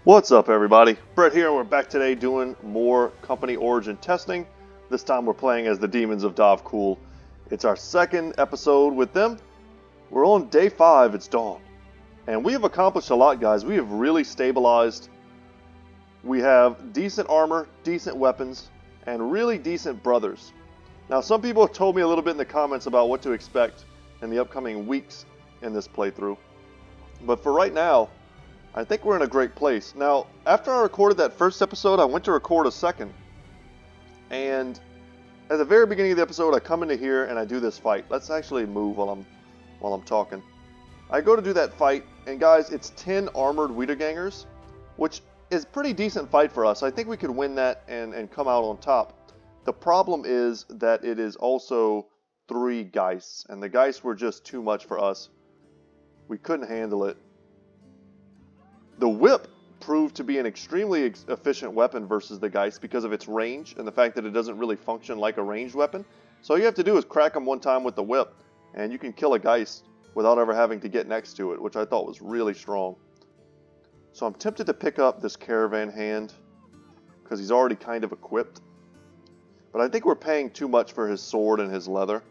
What's up, everybody? Brett here, and we're back today doing more company origin testing. This time we're playing as the Demons of Dovcool. It's our second episode with them. We're on day 5, it's dawn. And we have accomplished a lot, guys. We have really stabilized. We have decent armor, decent weapons, and really decent brothers. Now, some people have told me a little bit in the comments about what to expect in the upcoming weeks in this playthrough. But for right now, I think we're in a great place. Now, after I recorded that first episode, I went to record a second. And at the very beginning of the episode, I come into here and I do this fight. Let's actually move while I'm talking. I go to do that fight, and guys, it's 10 armored Wiedergangers, which is a pretty decent fight for us. I think we could win that and come out on top. The problem is that it is also 3 Geists, and the Geists were just too much for us. We couldn't handle it. The whip proved to be an extremely efficient weapon versus the Geist because of its range and the fact that it doesn't really function like a ranged weapon. So all you have to do is crack them one time with the whip, and you can kill a Geist without ever having to get next to it, which I thought was really strong. So I'm tempted to pick up this Caravan Hand because he's already kind of equipped. But I think we're paying too much for his sword and his leather.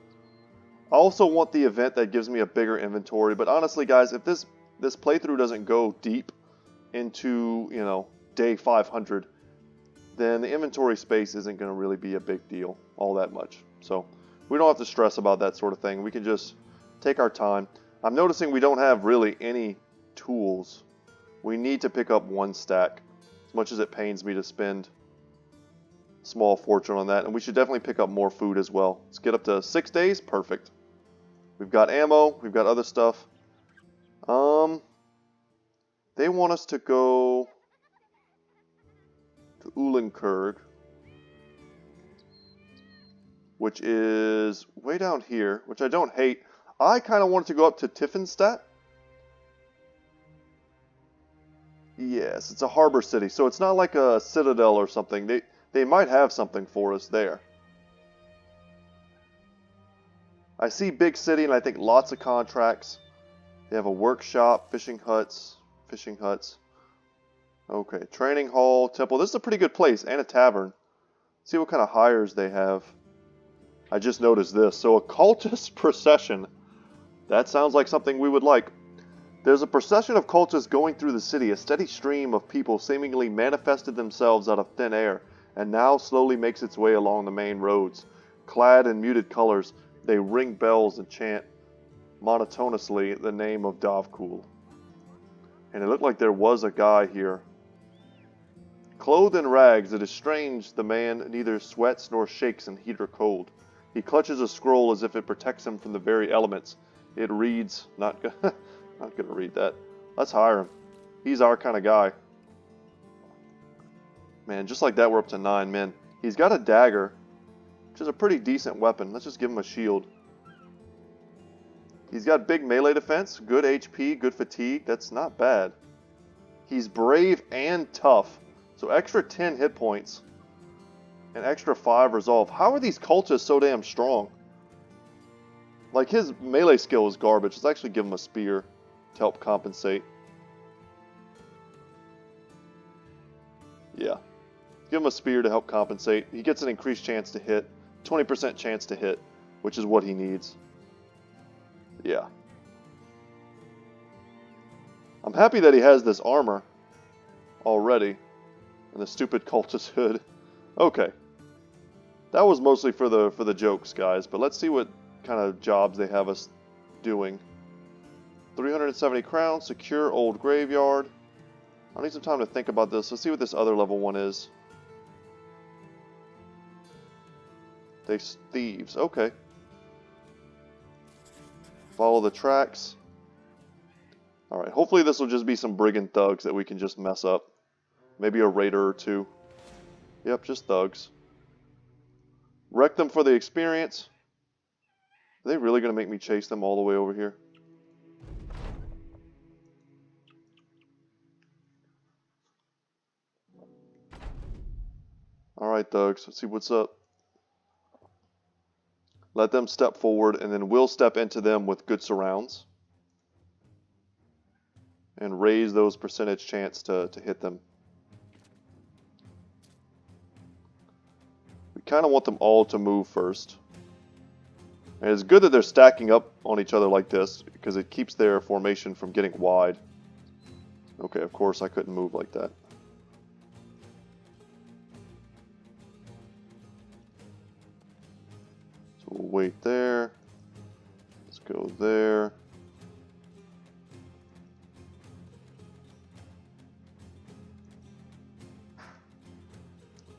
I also want the event that gives me a bigger inventory, but honestly, guys, if this playthrough doesn't go deep into, day 500, then the inventory space isn't going to really be a big deal all that much. So we don't have to stress about that sort of thing. We can just take our time. I'm noticing we don't have really any tools. We need to pick up 1 stack, as much as it pains me to spend a small fortune on that. And we should definitely pick up more food as well. Let's get up to 6 days. Perfect. We've got ammo. We've got other stuff. They want us to go to Uhlenkurg, which is way down here, which I don't hate. I kind of wanted to go up to Tiefenstadt. Yes, it's a harbor city, so it's not like a citadel or something. They might have something for us there. I see big city, and I think lots of contracts. They have a workshop, fishing huts. Okay, training hall, temple. This is a pretty good place, and a tavern. Let's see what kind of hires they have. I just noticed this. So a cultist procession. That sounds like something we would like. There's a procession of cultists going through the city. A steady stream of people seemingly manifested themselves out of thin air, and now slowly makes its way along the main roads. Clad in muted colors, they ring bells and chant monotonously the name of Dovcool. And it looked like there was a guy here. Clothed in rags, it is strange the man neither sweats nor shakes in heat or cold. He clutches a scroll as if it protects him from the very elements. It reads, not gonna read that. Let's hire him. He's our kind of guy. Man, just like that, we're up to 9 men. He's got a dagger, which is a pretty decent weapon. Let's just give him a shield. He's got big melee defense, good HP, good fatigue. That's not bad. He's brave and tough. So extra 10 hit points and extra 5 resolve. How are these cultists so damn strong? Like, his melee skill is garbage. Let's actually give him a spear to help compensate. Yeah. Give him a spear to help compensate. He gets an increased chance to hit. 20% chance to hit, which is what he needs. Yeah. I'm happy that he has this armor already. And the stupid cultist hood. Okay. That was mostly for the jokes, guys. But let's see what kind of jobs they have us doing. 370 crowns. Secure old graveyard. I need some time to think about this. Let's see what this other level 1 is. They thieves. Okay. Follow the tracks. Alright, hopefully this will just be some brigand thugs that we can just mess up. Maybe a raider or 2. Yep, just thugs. Wreck them for the experience. Are they really going to make me chase them all the way over here? Alright, thugs, let's see what's up. Let them step forward, and then we'll step into them with good surrounds. and raise those percentage chance to hit them. We kind of want them all to move first. And it's good that they're stacking up on each other like this, because it keeps their formation from getting wide. Okay, of course I couldn't move like that. So we'll wait there. Let's go there.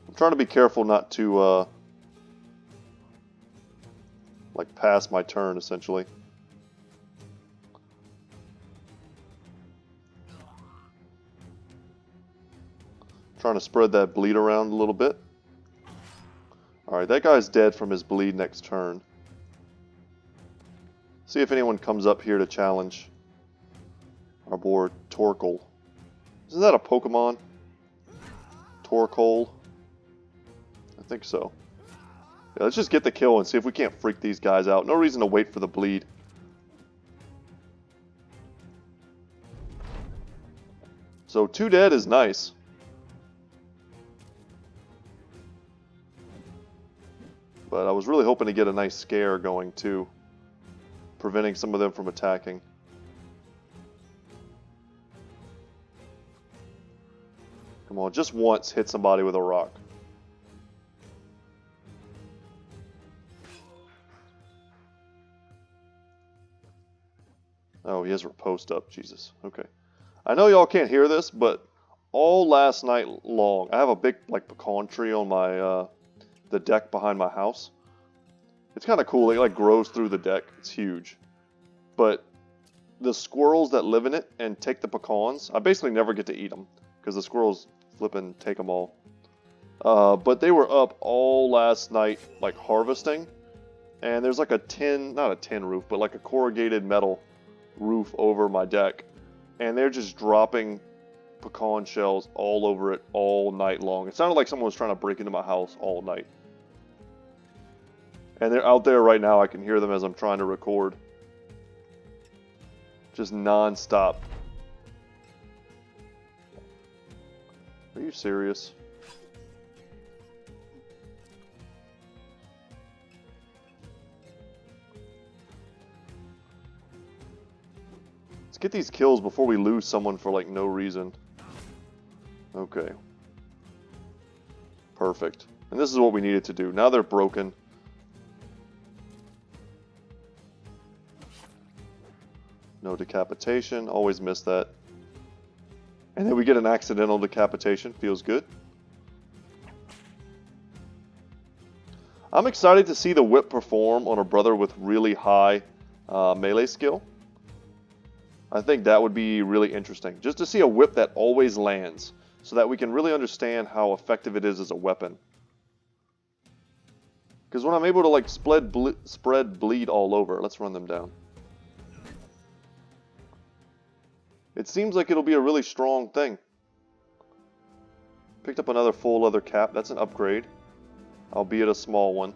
I'm trying to be careful not to like pass my turn, essentially. Trying to spread that bleed around a little bit. Alright, that guy's dead from his bleed next turn. See if anyone comes up here to challenge our boy Torkoal. Isn't that a Pokemon? Torkoal? I think so. Yeah, let's just get the kill and see if we can't freak these guys out. No reason to wait for the bleed. So 2 dead is nice. But I was really hoping to get a nice scare going too, preventing some of them from attacking. Come on, just once hit somebody with a rock. Oh, he has riposte up. Jesus. Okay. I know y'all can't hear this, but all last night long, I have a big like pecan tree on my the deck behind my house. It's kind of cool. It like grows through the deck. It's huge. But the squirrels that live in it and take the pecans, I basically never get to eat them because the squirrels flip and take them all. But they were up all last night like harvesting, and there's like a tin, not a tin roof, but like a corrugated metal roof over my deck, and they're just dropping pecan shells all over it all night long. It sounded like someone was trying to break into my house all night. And they're out there right now. I can hear them as I'm trying to record. Just non-stop. Are you serious? Let's get these kills before we lose someone for like no reason. Okay. Perfect. And this is what we needed to do. Now they're broken. No decapitation. Always miss that. And then we get an accidental decapitation. Feels good. I'm excited to see the whip perform on a brother with really high melee skill. I think that would be really interesting. Just to see a whip that always lands, so that we can really understand how effective it is as a weapon. Because when I'm able to like spread bleed all over, let's run them down. It seems like it'll be a really strong thing. Picked up another full leather cap. That's an upgrade, albeit a small one.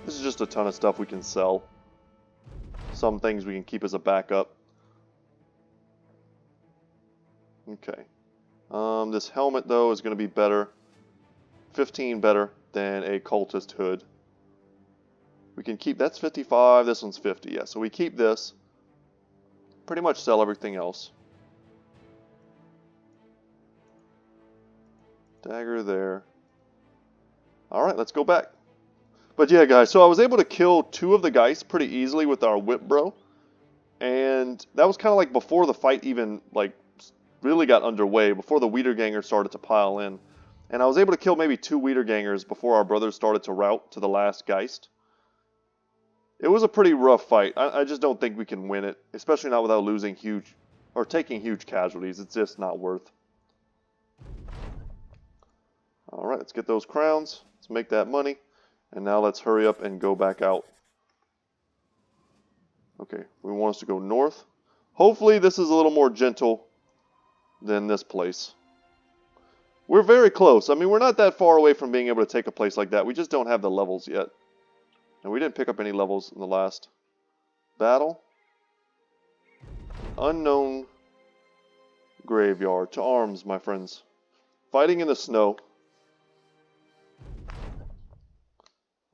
This is just a ton of stuff we can sell. Some things we can keep as a backup. Okay. This helmet, though, is going to be better. 15 better than a cultist hood. We can keep... That's 55. This one's 50. Yeah, so we keep this. Pretty much sell everything else. Dagger there. Alright, let's go back. But yeah, guys, so I was able to kill 2 of the Geists pretty easily with our whip bro. And that was kind of like before the fight even like really got underway, before the Wiedergangers started to pile in. And I was able to kill maybe 2 Wiedergangers before our brothers started to rout to the last Geist. It was a pretty rough fight. I just don't think we can win it, especially not without losing huge, or taking huge casualties. It's just not worth. Alright, let's get those crowns. Let's make that money. And now let's hurry up and go back out. Okay, we want us to go north. Hopefully this is a little more gentle than this place. We're very close. I mean, we're not that far away from being able to take a place like that. We just don't have the levels yet. And we didn't pick up any levels in the last battle. Unknown graveyard. To arms, my friends. Fighting in the snow.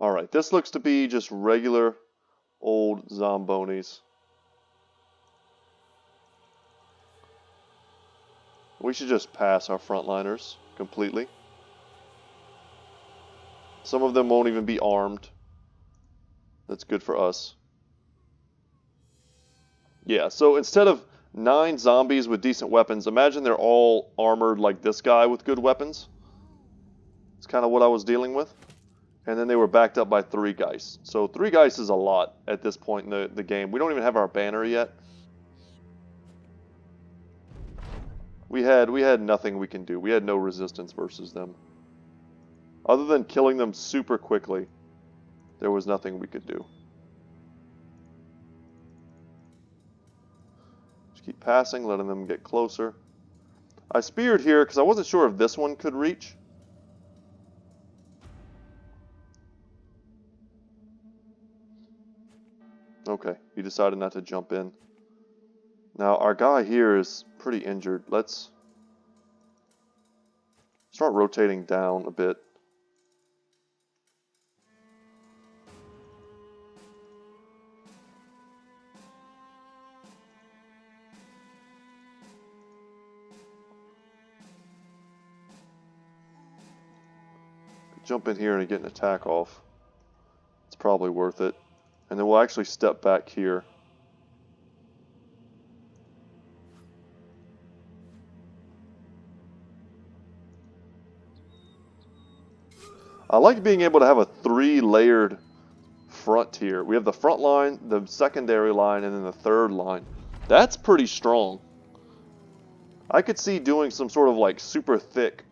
Alright, this looks to be just regular old Zombonis. We should just pass our frontliners completely. Some of them won't even be armed. That's good for us. Yeah, so instead of 9 zombies with decent weapons, imagine they're all armored like this guy with good weapons. It's kind of what I was dealing with. And then they were backed up by 3 Geist. So 3 Geist is a lot at this point in the game. We don't even have our banner yet. We had nothing we can do. We had no resistance versus them. Other than killing them super quickly, there was nothing we could do. Just keep passing, letting them get closer. I speared here because I wasn't sure if this one could reach. Okay, he decided not to jump in. Now, our guy here is pretty injured. Let's start rotating down a bit. Jump in here and get an attack off. It's probably worth it. And then we'll actually step back here. I like being able to have a 3-layered front here. We have the front line, the secondary line, and then the third line. That's pretty strong. I could see doing some sort of like super thick,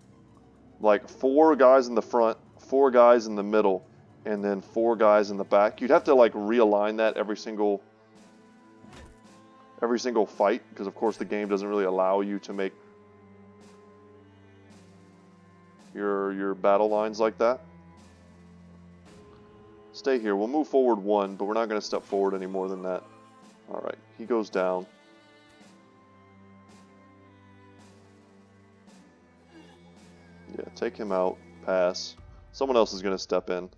like 4 guys in the front, 4 guys in the middle, and then 4 guys in the back. You'd have to like realign that every single fight, because of course the game doesn't really allow you to make your battle lines like that. Stay here. We'll move forward 1, but we're not going to step forward any more than that. Alright, he goes down. Yeah, take him out. Pass. Someone else is going to step in.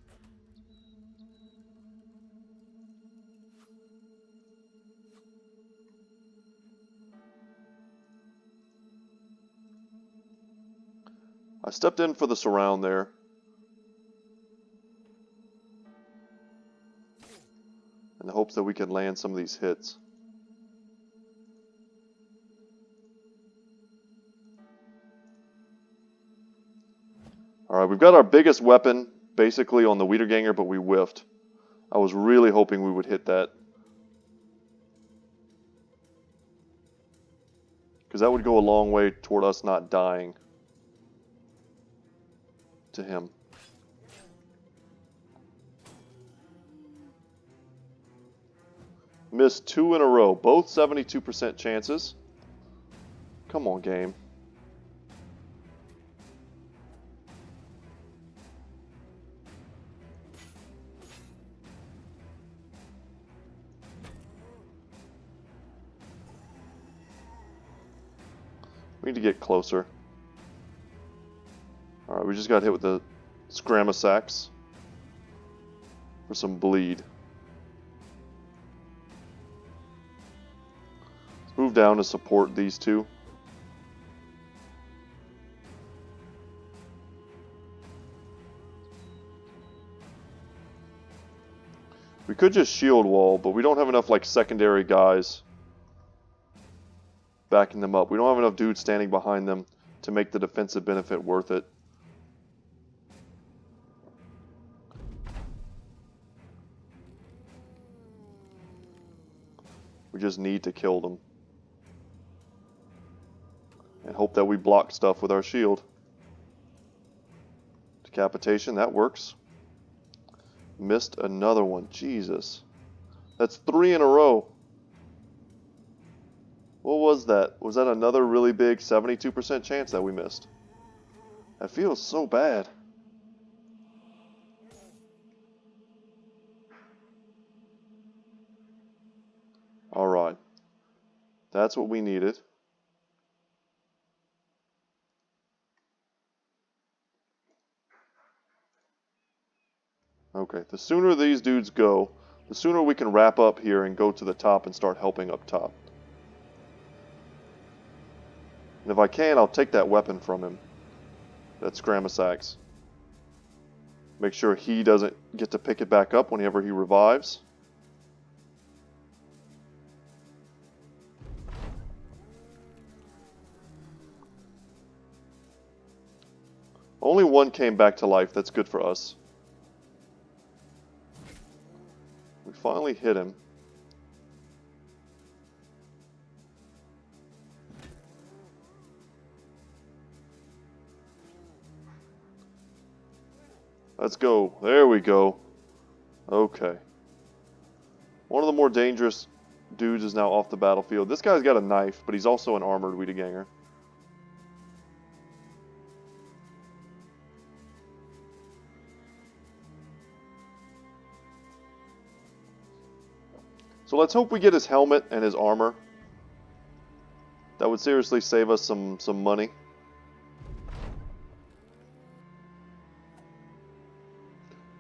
I stepped in for the surround there. In the hopes that we can land some of these hits. Alright, we've got our biggest weapon basically on the Wiederganger, but we whiffed. I was really hoping we would hit that. Because that would go a long way toward us not dying to him. Missed 2 in a row, both 72% chances. Come on, game. We need to get closer. Alright, we just got hit with the Scramasax for some bleed. Let's move down to support these 2. We could just shield wall, but we don't have enough like secondary guys backing them up. We don't have enough dudes standing behind them to make the defensive benefit worth it. We just need to kill them. And hope that we block stuff with our shield. Decapitation, that works. Missed another one. Jesus. That's 3 in a row. What was that? Was that another really big 72% chance that we missed? That feels so bad. Alright. That's what we needed. Okay, the sooner these dudes go, the sooner we can wrap up here and go to the top and start helping up top. And if I can, I'll take that weapon from him. That Scramasax. Make sure he doesn't get to pick it back up whenever he revives. Only one came back to life. That's good for us. We finally hit him. Let's go. There we go. Okay. One of the more dangerous dudes is now off the battlefield. This guy's got a knife, but he's also an armored Wiedeganger. So let's hope we get his helmet and his armor. That would seriously save us some money.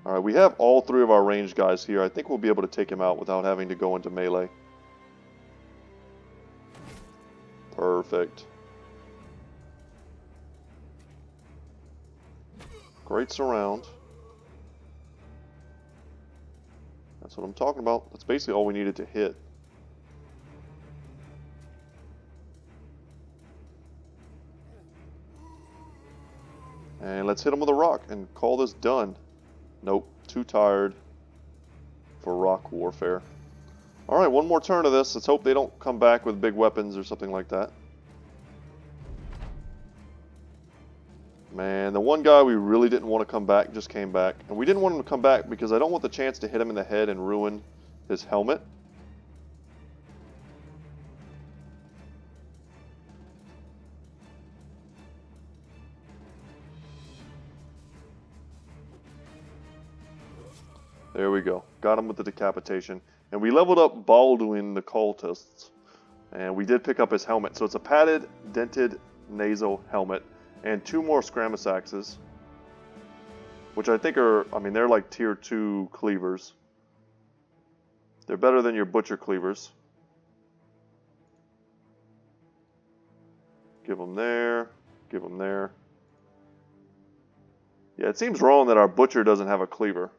Alright, we have all three of our ranged guys here. I think we'll be able to take him out without having to go into melee. Perfect. Great surround. That's what I'm talking about. That's basically all we needed to hit. And let's hit him with a rock and call this done. Nope, too tired for rock warfare. Alright, one more turn of this. Let's hope they don't come back with big weapons or something like that. Man, the one guy we really didn't want to come back just came back. And we didn't want him to come back because I don't want the chance to hit him in the head and ruin his helmet. There we go. Got him with the decapitation. And we leveled up Baldwin the cultists. And we did pick up his helmet. So it's a padded, dented nasal helmet. And 2 more Scramasaxes. Which I think are, I mean, they're like tier 2 cleavers. They're better than your butcher cleavers. Give them there. Give them there. Yeah, it seems wrong that our butcher doesn't have a cleaver.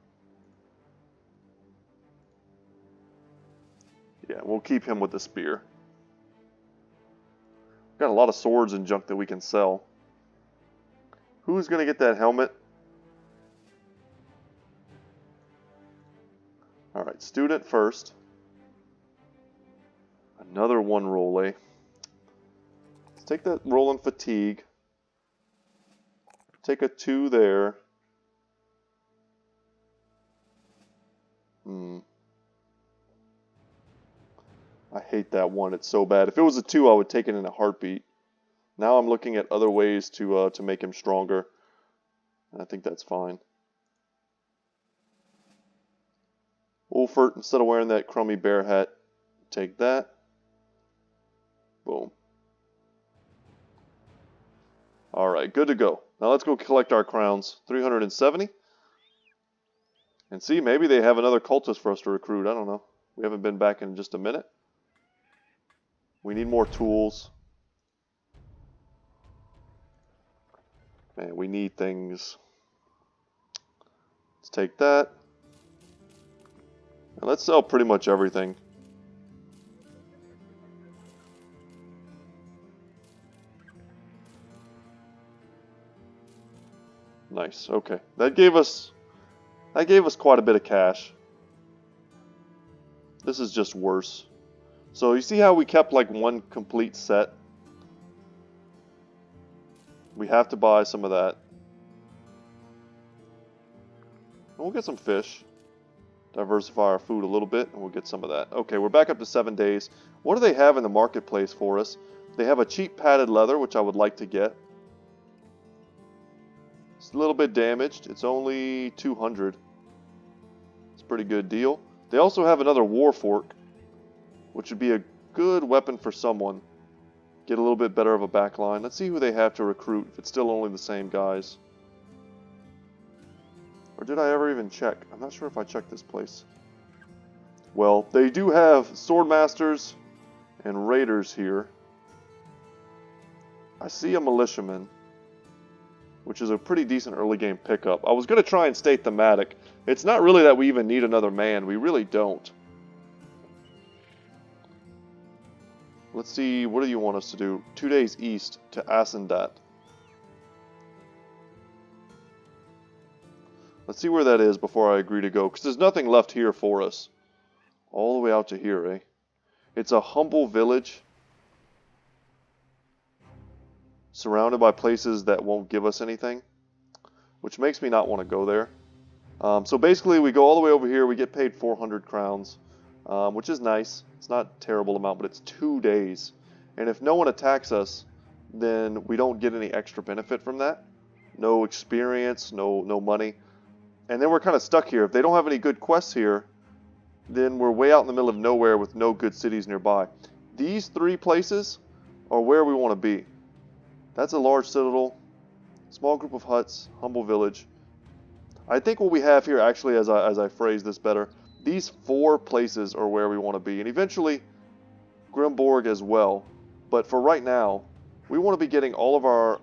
Yeah, we'll keep him with the spear. Got a lot of swords and junk that we can sell. Who's going to get that helmet? Alright, student first. Another 1 roll. Let's take that roll in fatigue. Take a 2 there. I hate that 1. It's so bad. If it was a 2, I would take it in a heartbeat. Now I'm looking at other ways to make him stronger. And I think that's fine. Wolfert, instead of wearing that crummy bear hat, take that. Boom. Alright, good to go. Now let's go collect our crowns. 370. And see, maybe they have another cultist for us to recruit. I don't know. We haven't been back in just a minute. We need more tools. Man, we need things. Let's take that. And let's sell pretty much everything. Nice. Okay. That gave us quite a bit of cash. This is just worse. So you see how we kept like 1 complete set? We have to buy some of that. And we'll get some fish. Diversify our food a little bit, and we'll get some of that. Okay, we're back up to 7 days. What do they have in the marketplace for us? They have a cheap padded leather, which I would like to get. It's a little bit damaged. It's only 200. It's a pretty good deal. They also have another war fork, which would be a good weapon for someone. Get a little bit better of a back line. Let's see who they have to recruit, if it's still only the same guys. Or did I ever even check? I'm not sure if I checked this place. Well, they do have Swordmasters and Raiders here. I see a Militiaman, which is a pretty decent early game pickup. I was going to try and stay thematic. It's not really that we even need another man. We really don't. Let's see, what do you want us to do? 2 days east to Asendat. Let's see where that is before I agree to go, because there's nothing left here for us. All the way out to here, eh? It's a humble village, surrounded by places that won't give us anything, which makes me not want to go there. So basically, we go all the way over here, we get paid 400 crowns, which is nice. It's not a terrible amount, but it's 2 days. And if no one attacks us, then we don't get any extra benefit from that. No experience, no money. And then we're kind of stuck here. If they don't have any good quests here, then we're way out in the middle of nowhere with no good cities nearby. These 3 places are where we want to be. That's a large citadel, small group of huts, humble village. I think what we have here, actually, as I phrase this better, these 4 places are where we want to be. And eventually, Grimborg as well. But for right now, we want to be getting all of our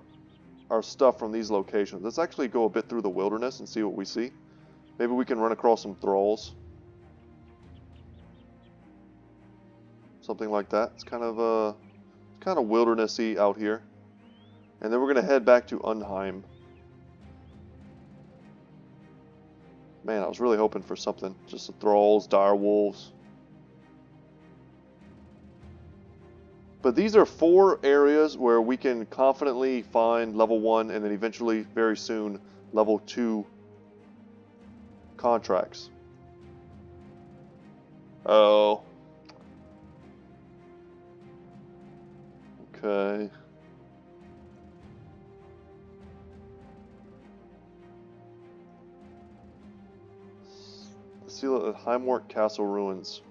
stuff from these locations. Let's actually go a bit through the wilderness and see what we see. Maybe we can run across some thralls. Something like that. It's kind of wildernessy out here. And then we're going to head back to Unheim. Man, I was really hoping for something. Just the thralls, dire wolves. But these are 4 areas where we can confidently find level 1 and then eventually, very soon, level 2 contracts. Oh. Okay. Seal at Heimwark Castle Ruins.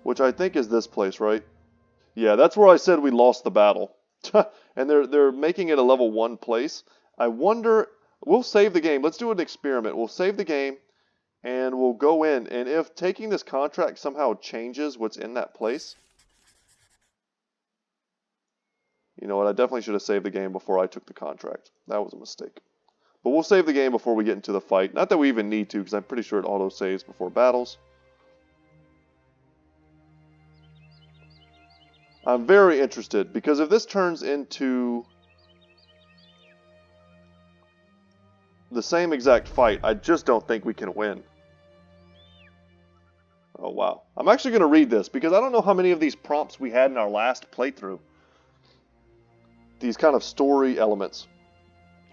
Which I think is this place, right? Yeah, that's where I said we lost the battle. And they're making it a level 1 place. I wonder... We'll save the game. Let's do an experiment. We'll save the game, and we'll go in. And if taking this contract somehow changes what's in that place... You know what? I definitely should have saved the game before I took the contract. That was a mistake. But we'll save the game before we get into the fight. Not that we even need to, because I'm pretty sure it auto-saves before battles. I'm very interested, because if this turns into the same exact fight, I just don't think we can win. Oh, wow. I'm actually going to read this, because I don't know how many of these prompts we had in our last playthrough. These kind of story elements.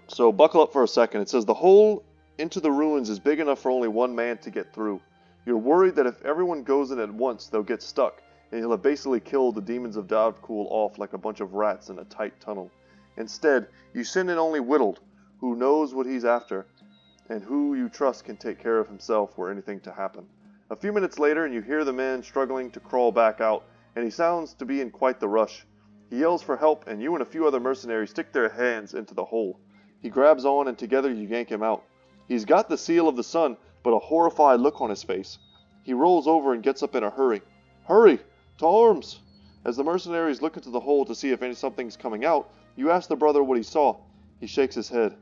So buckle up for a second. It says, the hole into the ruins is big enough for only 1 man to get through. You're worried that if everyone goes in at once, they'll get stuck, and he'll have basically killed the demons of Davkul off like a bunch of rats in a tight tunnel. Instead, you send in only Whittled, who knows what he's after, and who you trust can take care of himself were anything to happen. A few minutes later, and you hear the man struggling to crawl back out, and he sounds to be in quite the rush. He yells for help, and you and a few other mercenaries stick their hands into the hole. He grabs on, and together you yank him out. He's got the seal of the sun, but a horrified look on his face. He rolls over and gets up in a hurry. Hurry! To arms! As the mercenaries look into the hole to see if something's coming out, you ask the brother what he saw. He shakes his head.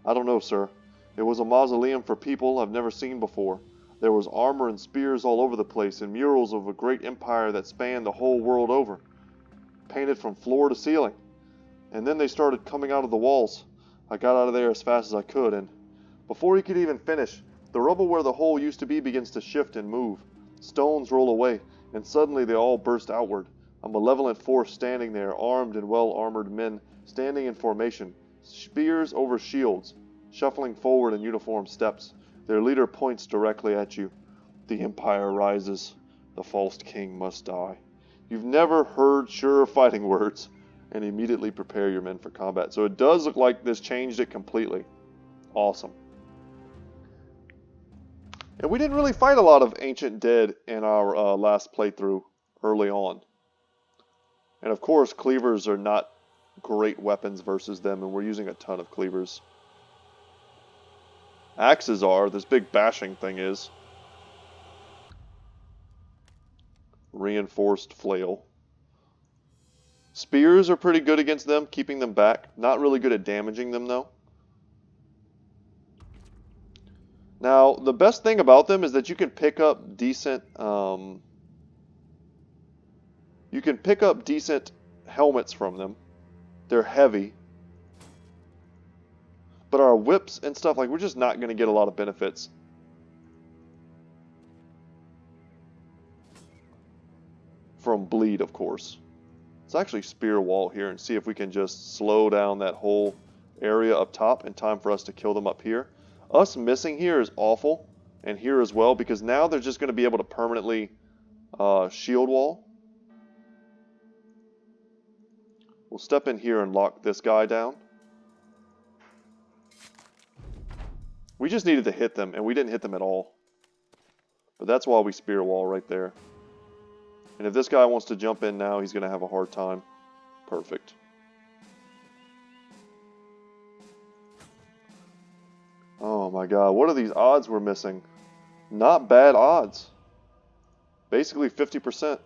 I don't know, sir. It was a mausoleum for people I've never seen before. There was armor and spears all over the place, and murals of a great empire that spanned the whole world over, painted from floor to ceiling. And then they started coming out of the walls. I got out of there as fast as I could, and before he could even finish, the rubble where the hole used to be begins to shift and move. Stones roll away, and suddenly they all burst outward. A malevolent force standing there, armed and well-armored men, standing in formation, spears over shields, shuffling forward in uniform steps. Their leader points directly at you. The Empire rises. The false king must die. You've never heard surer fighting words, and immediately prepare your men for combat. So it does look like this changed it completely. Awesome. And we didn't really fight a lot of ancient dead in our last playthrough. early on. And of course, cleavers are not great weapons versus them, and we're using a ton of cleavers. Axes are, this big bashing thing is. Reinforced flail. Spears are pretty good against them, keeping them back. Not really good at damaging them, though. Now, the best thing about them is that you can pick up decent, helmets from them. They're heavy. But our whips and stuff, like, we're just not going to get a lot of benefits. From bleed, of course. Let's actually spear wall here and see if we can just slow down that whole area up top in time for us to kill them up here. Us missing here is awful, and here as well, because now they're just going to be able to permanently shield wall. We'll step in here and lock this guy down. We just needed to hit them, and we didn't hit them at all. But that's why we spear wall right there. And if this guy wants to jump in now, he's going to have a hard time. Perfect. Oh my god, what are these odds we're missing? Not bad odds. Basically 50%.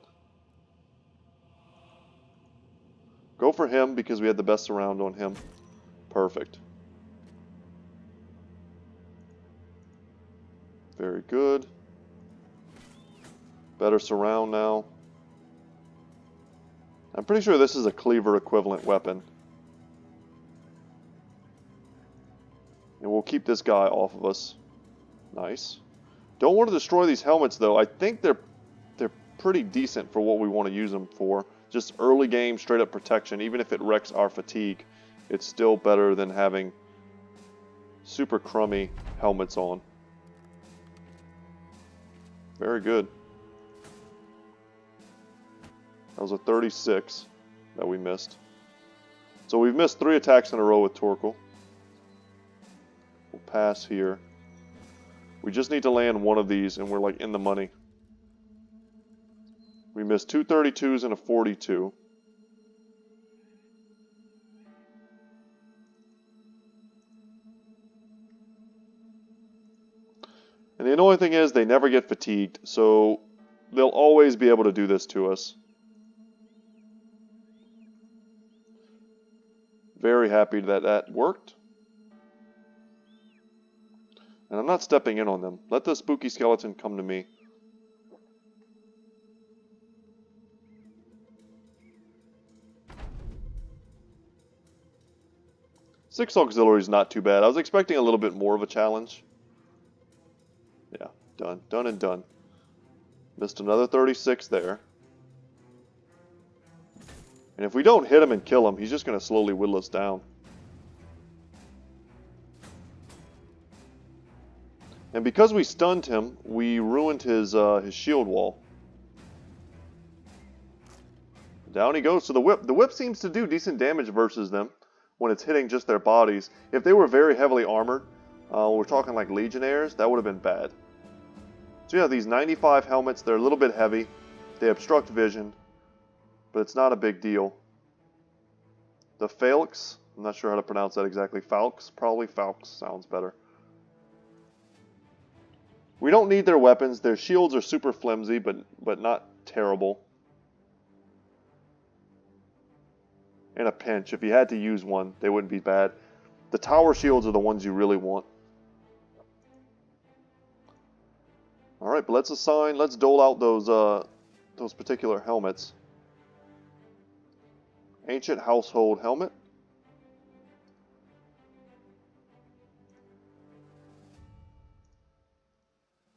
Go for him because we had the best surround on him. Perfect. Very good. Better surround now. I'm pretty sure this is a cleaver equivalent weapon. And we'll keep this guy off of us. Nice. Don't want to destroy these helmets though. I think they're pretty decent for what we want to use them for. Just early game straight up protection. Even if it wrecks our fatigue, it's still better than having super crummy helmets on. Very good. That was a 36 that we missed. So we've missed 3 attacks in a row with Torkoal. We'll pass here. We just need to land one of these and we're like in the money. We missed 2 32s and a 42. And the annoying thing is they never get fatigued, so they'll always be able to do this to us. Very happy that that worked. And I'm not stepping in on them. Let the spooky skeleton come to me. Six auxiliary is not too bad. I was expecting a little bit more of a challenge. Yeah, done. Done and done. Missed another 36 there. And if we don't hit him and kill him, he's just going to slowly whittle us down. And because we stunned him, we ruined his shield wall. Down he goes to the whip. The whip seems to do decent damage versus them when it's hitting just their bodies. If they were very heavily armored, we're talking like legionnaires, that would have been bad. So yeah, these 95 helmets, they're a little bit heavy. They obstruct vision, but it's not a big deal. The Phalx, I'm not sure how to pronounce that exactly. Phalx, probably Phalx sounds better. We don't need their weapons. Their shields are super flimsy, but not terrible. In a pinch, if you had to use one, they wouldn't be bad. The tower shields are the ones you really want. Alright, but let's dole out those particular helmets. Ancient Household Helmet.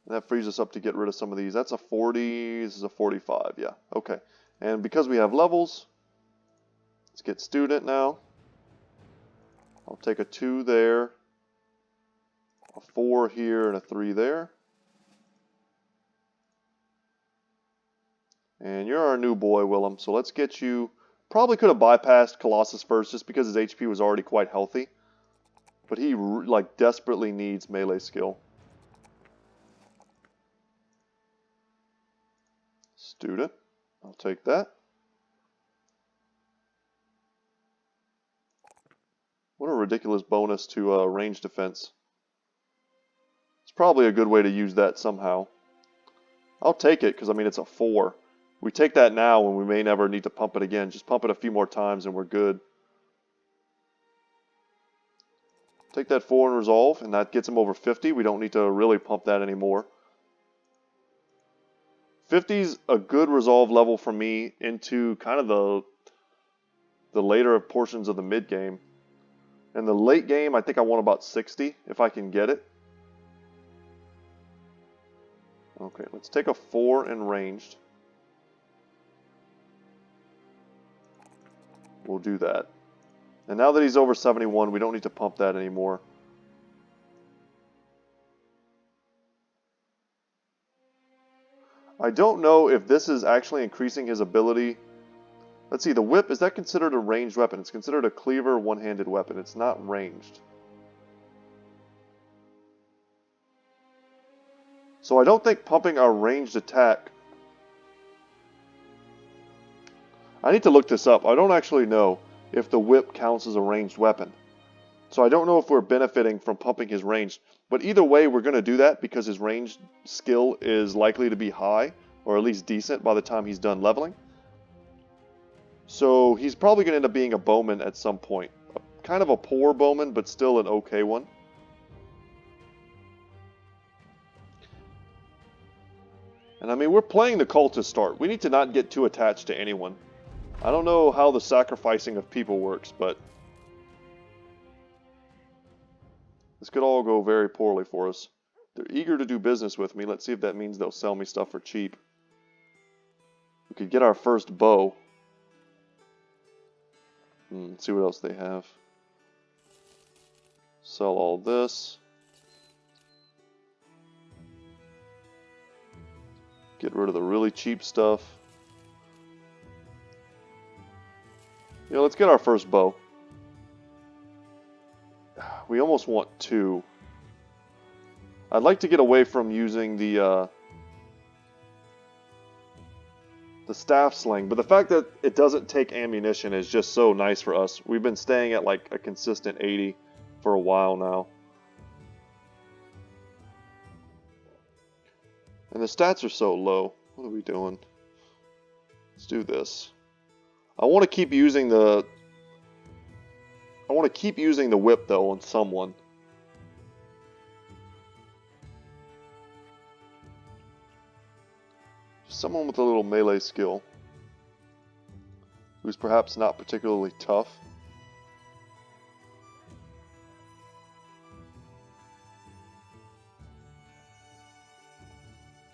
And that frees us up to get rid of some of these. That's a 40, this is a 45, yeah, okay. And because we have levels, let's get Student now. I'll take a 2 there, a 4 here, and a 3 there. And you're our new boy, Willem, so let's get you... Probably could have bypassed Colossus first just because his HP was already quite healthy. But he, like, desperately needs melee skill. Student. I'll take that. What a ridiculous bonus to range defense. It's probably a good way to use that somehow. I'll take it because, I mean, it's a 4. We take that now and we may never need to pump it again. Just pump it a few more times and we're good. Take that 4 and resolve, and that gets him over 50. We don't need to really pump that anymore. 50's a good resolve level for me into kind of the later portions of the mid game. In the late game, I think I want about 60 if I can get it. Okay, let's take a 4 in ranged. We'll do that. And now that he's over 71, we don't need to pump that anymore. I don't know if this is actually increasing his ability. Let's see, the whip, is that considered a ranged weapon? It's considered a cleaver one-handed weapon. It's not ranged. So I don't think pumping our ranged attack... I need to look this up. I don't actually know if the whip counts as a ranged weapon. So I don't know if we're benefiting from pumping his range. But either way, we're going to do that because his ranged skill is likely to be high, or at least decent by the time he's done leveling. So he's probably going to end up being a bowman at some point. Kind of a poor bowman, but still an okay one. And I mean, we're playing the cultist start. We need to not get too attached to anyone. I don't know how the sacrificing of people works, but this could all go very poorly for us. They're eager to do business with me. Let's see if that means they'll sell me stuff for cheap. We could get our first bow. Let's see what else they have. Sell all this. Get rid of the really cheap stuff. You know, let's get our first bow. We almost want 2. I'd like to get away from using the staff sling, but the fact that it doesn't take ammunition is just so nice for us. We've been staying at like a consistent 80 for a while now. And the stats are so low. What are we doing? Let's do this. I want to keep using the whip though on someone. Someone with a little melee skill, who's perhaps not particularly tough.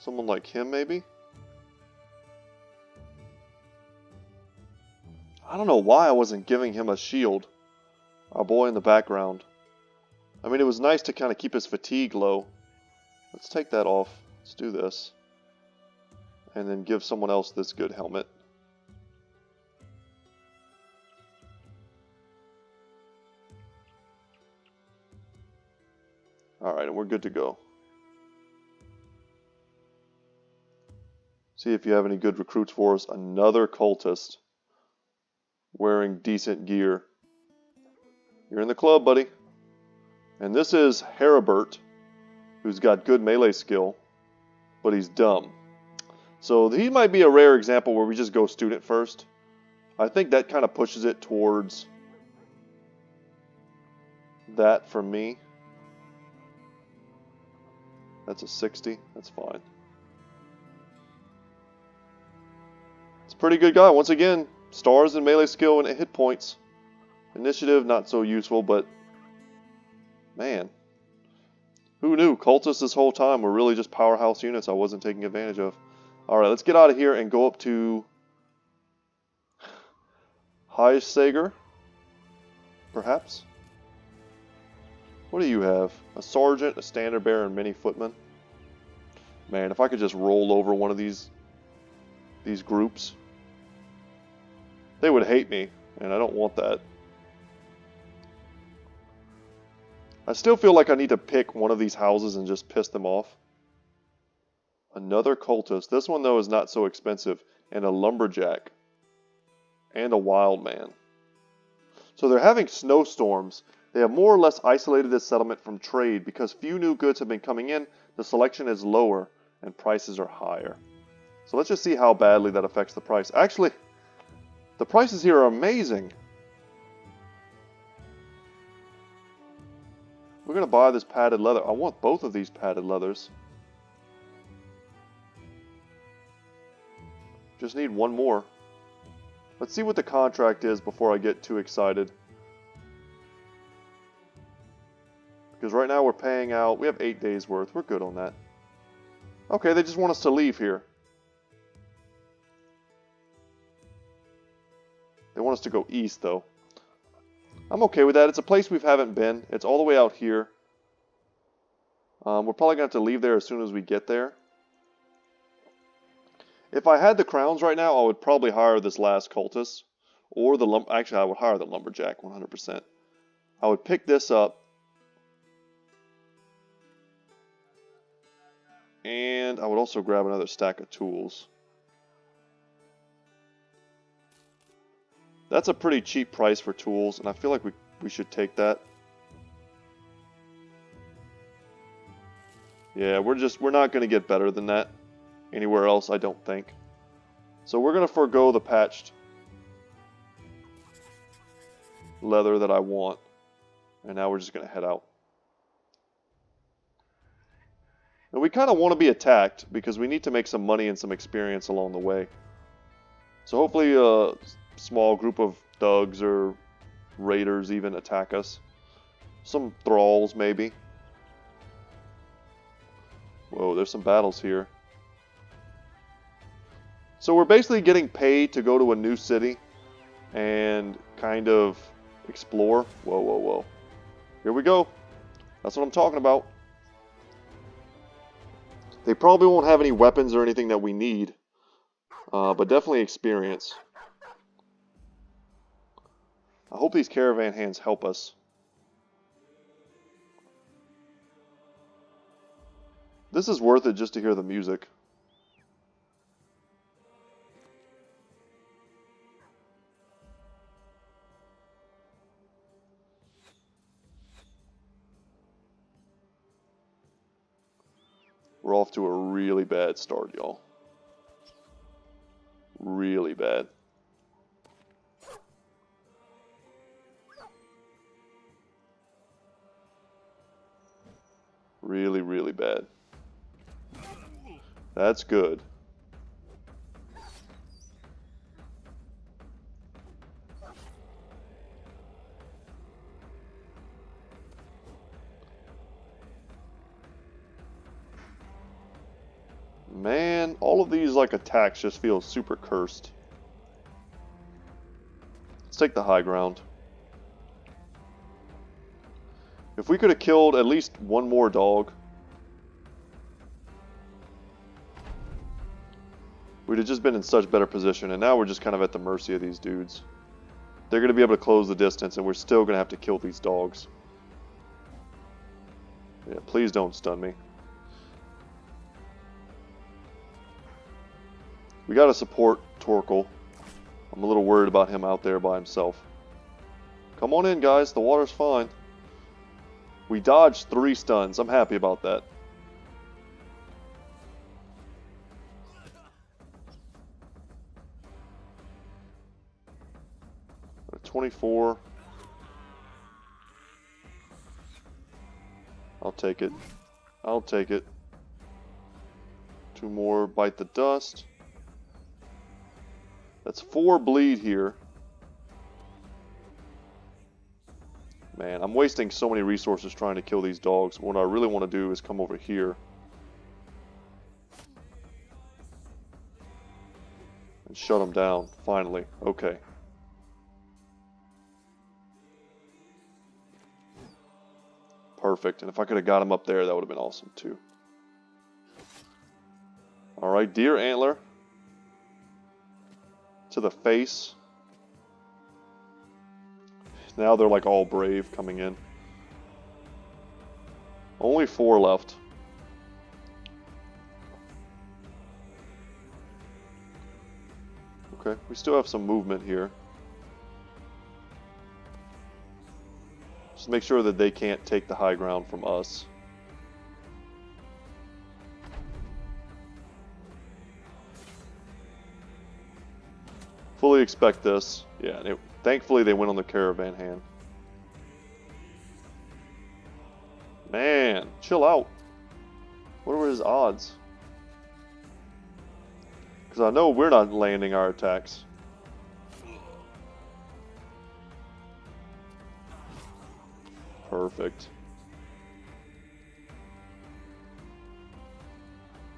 Someone like him, maybe? I don't know why I wasn't giving him a shield. Our boy in the background. I mean, it was nice to kind of keep his fatigue low. Let's take that off. Let's do this. And then give someone else this good helmet. Alright, and we're good to go. See if you have any good recruits for us. Another cultist. Wearing decent gear. You're in the club, buddy. And this is Heribert, who's got good melee skill, but he's dumb. So he might be a rare example where we just go student first. I think that kind of pushes it towards that for me. That's a 60. That's fine. It's a pretty good guy. Once again, stars in melee skill and hit points. Initiative, not so useful, but man. Who knew? Cultists this whole time were really just powerhouse units I wasn't taking advantage of. Alright, let's get out of here and go up to Highsager, perhaps? What do you have? A sergeant, a standard bearer, and many footmen? Man, if I could just roll over one of these groups. They would hate me, and I don't want that. I still feel like I need to pick one of these houses and just piss them off. Another cultist. This one, though, is not so expensive. and a lumberjack and a wild man. So they're having snowstorms. They have more or less isolated this settlement from trade because few new goods have been coming in, the selection is lower, and prices are higher. So let's just see how badly that affects the price. Actually, the prices here are amazing. We're going to buy this padded leather. I want both of these padded leathers. Just need one more. Let's see what the contract is before I get too excited. Because right now we're paying out, we have 8 days worth. We're good on that. Okay, they just want us to leave here. They want us to go east though. I'm okay with that. It's a place we haven't been. It's all the way out here. We're probably going to have to leave there as soon as we get there. If I had the crowns right now, I would probably hire this last cultist. Or the actually, I would hire the lumberjack 100%. I would pick this up. And I would also grab another stack of tools. That's a pretty cheap price for tools, and I feel like we should take that. Yeah, we're not going to get better than that anywhere else, I don't think. So we're going to forego the patched leather that I want. And now we're just going to head out. And we kind of want to be attacked because we need to make some money and some experience along the way. So hopefully a small group of thugs or raiders even attack us. Some thralls maybe. Whoa, there's some battles here. So we're basically getting paid to go to a new city and kind of explore. Whoa, whoa, whoa. Here we go. That's what I'm talking about. They probably won't have any weapons or anything that we need. But definitely experience. I hope these caravan hands help us. This is worth it just to hear the music. We're off to a really bad start, y'all. Really bad. Really, really bad. That's good. Man, all of these like attacks just feel super cursed. Let's take the high ground. If we could have killed at least one more dog, we'd have just been in such better position, and now we're just kind of at the mercy of these dudes. They're going to be able to close the distance, and we're still going to have to kill these dogs. Yeah, please don't stun me. We got to support Torkel. I'm a little worried about him out there by himself. Come on in, guys. The water's fine. We dodged 3 stuns. I'm happy about that. A 24. I'll take it. I'll take it. 2 more bite the dust. That's 4 bleed here. Man, I'm wasting so many resources trying to kill these dogs. What I really want to do is come over here and shut them down, finally. Okay. Perfect. And if I could have got him up there, that would have been awesome too. Alright, deer antler. To the face. Now they're like all brave coming in. Only 4 left. Okay, we still have some movement here. Just make sure that they can't take the high ground from us. Fully expect this. Yeah, thankfully they went on the caravan hand. Man, chill out. What were his odds? Because I know we're not landing our attacks. Perfect.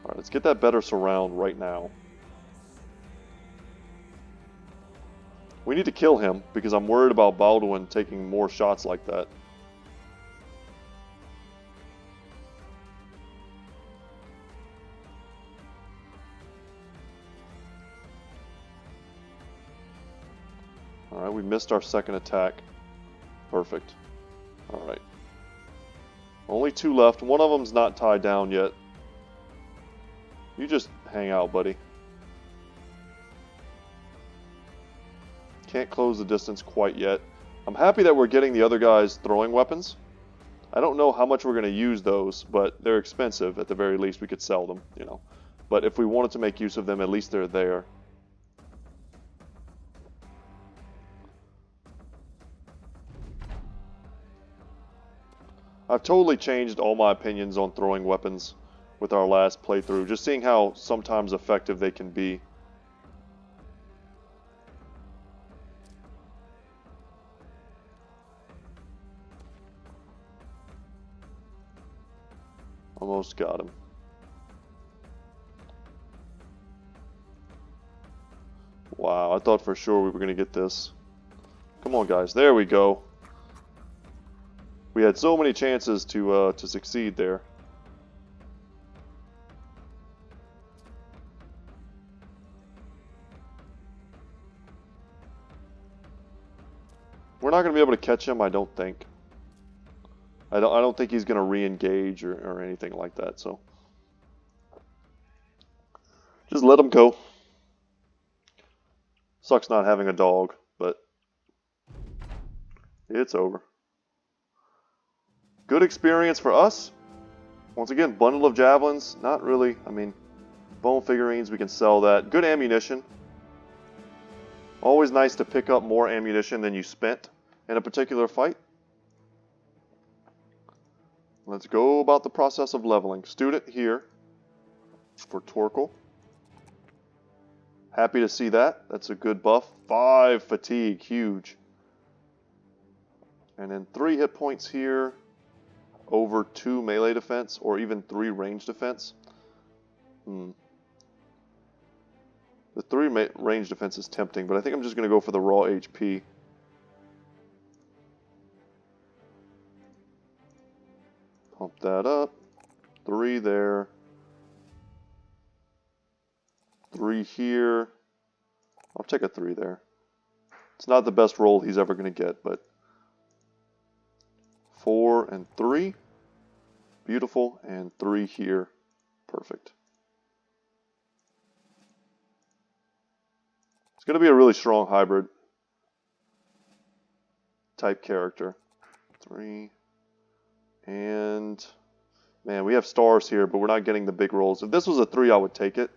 Alright, let's get that better surround right now. We need to kill him because I'm worried about Baldwin taking more shots like that. Alright, we missed our second attack. Perfect. Alright. Only 2 left. One of them's not tied down yet. You just hang out, buddy. Can't close the distance quite yet. I'm happy that we're getting the other guys throwing weapons. I don't know how much we're going to use those, but they're expensive. At the very least, we could sell them, you know. But if we wanted to make use of them, at least they're there. I've totally changed all my opinions on throwing weapons with our last playthrough, just seeing how sometimes effective they can be. Almost got him. Wow, I thought for sure we were going to get this. Come on, guys. There we go. We had so many chances to succeed there. We're not going to be able to catch him, I don't think. I don't think he's going to re-engage or anything like that, so just let him go. Sucks not having a dog, but it's over. Good experience for us. Once again, bundle of javelins. Not really. I mean, bone figurines, we can sell that. Good ammunition. Always nice to pick up more ammunition than you spent in a particular fight. Let's go about the process of leveling. Student here for Torkel. Happy to see that. That's a good buff. 5 fatigue, huge. And then 3 hit points here. Over 2 melee defense, or even 3 range defense. The 3 range defense is tempting, but I think I'm just going to go for the raw HP. Pump that up. 3 there. 3 here. I'll take a 3 there. It's not the best roll he's ever going to get, but 4 and 3. Beautiful. And 3 here. Perfect. It's going to be a really strong hybrid type character. 3. And man, we have stars here, but we're not getting the big rolls. If this was a 3, I would take it.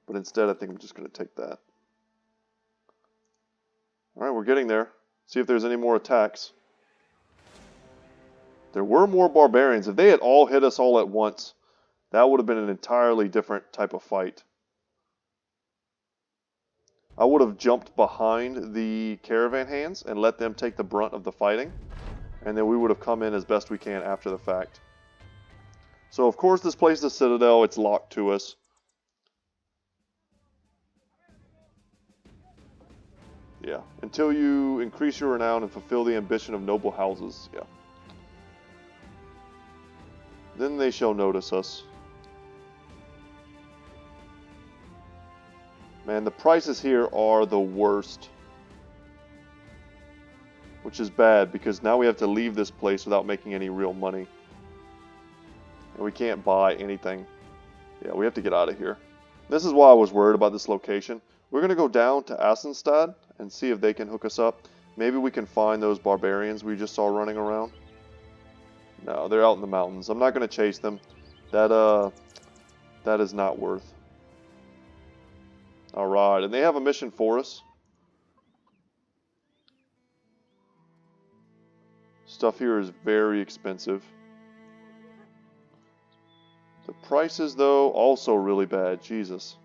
But instead, I think I'm just going to take that. Alright, we're getting there. See if there's any more attacks. There were more barbarians. If they had all hit us all at once, that would have been an entirely different type of fight. I would have jumped behind the caravan hands and let them take the brunt of the fighting. And then we would have come in as best we can after the fact. So of course this place is the Citadel. It's locked to us. Yeah, until you increase your renown and fulfill the ambition of noble houses. Yeah. Then they shall notice us. Man, the prices here are the worst. Which is bad, because now we have to leave this place without making any real money. And we can't buy anything. Yeah, we have to get out of here. This is why I was worried about this location. We're going to go down to Assenstad and see if they can hook us up. Maybe we can find those barbarians we just saw running around. No, they're out in the mountains. I'm not going to chase them. That is not worth. Alright, and they have a mission for us. Stuff here is very expensive. The prices, though, also really bad. Jesus.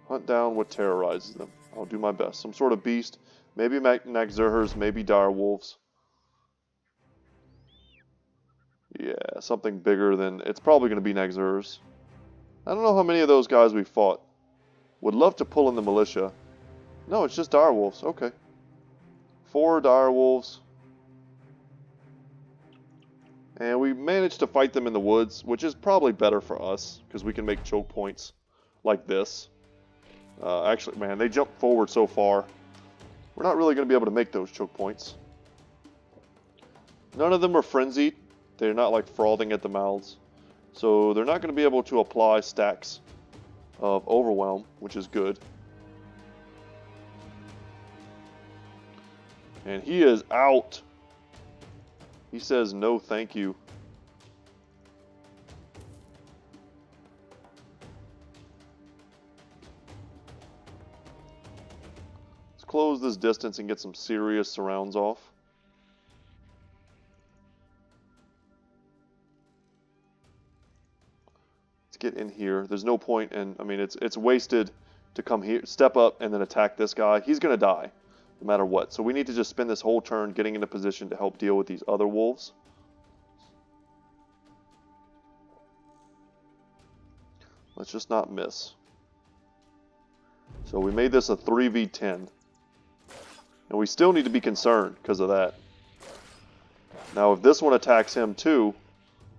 Hunt down what terrorizes them. I'll do my best. Some sort of beast. Maybe Nagzurhers, maybe direwolves. Yeah, something bigger than... It's probably going to be Nagzurhers. I don't know how many of those guys we fought. Would love to pull in the militia. No, it's just direwolves. Okay. 4 direwolves. And we managed to fight them in the woods, which is probably better for us, because we can make choke points like this. Actually, man, they jump forward so far. We're not really going to be able to make those choke points. None of them are frenzied. They're not like frothing at the mouths. So they're not going to be able to apply stacks of overwhelm, which is good. And he is out. He says no thank you. Let's close this distance and get some serious surrounds off. Let's get in here. There's no point in, I mean, it's wasted to come here, step up and then attack this guy. He's going to die no matter what. So we need to just spend this whole turn getting into position to help deal with these other wolves. Let's just not miss. So we made this a 3v10. And we still need to be concerned because of that. Now if this one attacks him too,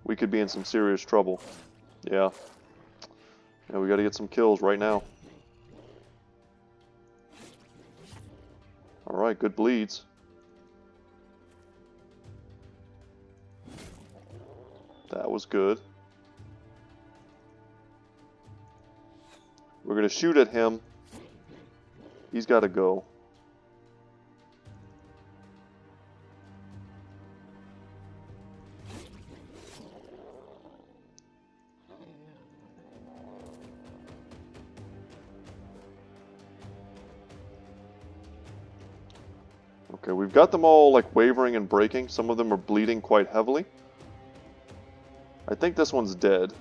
we could be in some serious trouble. Yeah. Yeah, we got to get some kills right now. Alright, good bleeds. That was good. We're going to shoot at him. He's got to go. Okay, we've got them all like wavering and breaking. Some of them are bleeding quite heavily. I think this one's dead.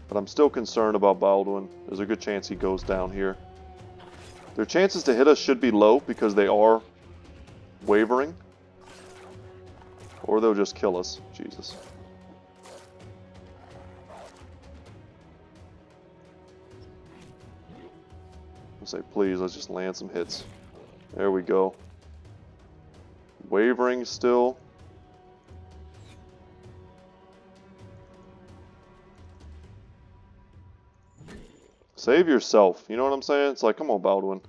But I'm still concerned about Baldwin. There's a good chance he goes down here. Their chances to hit us should be low because they are wavering. Or they'll just kill us. Jesus. I'll say, please, let's just land some hits. There we go. Wavering still. Save yourself. You know what I'm saying? It's like, come on, Baldwin.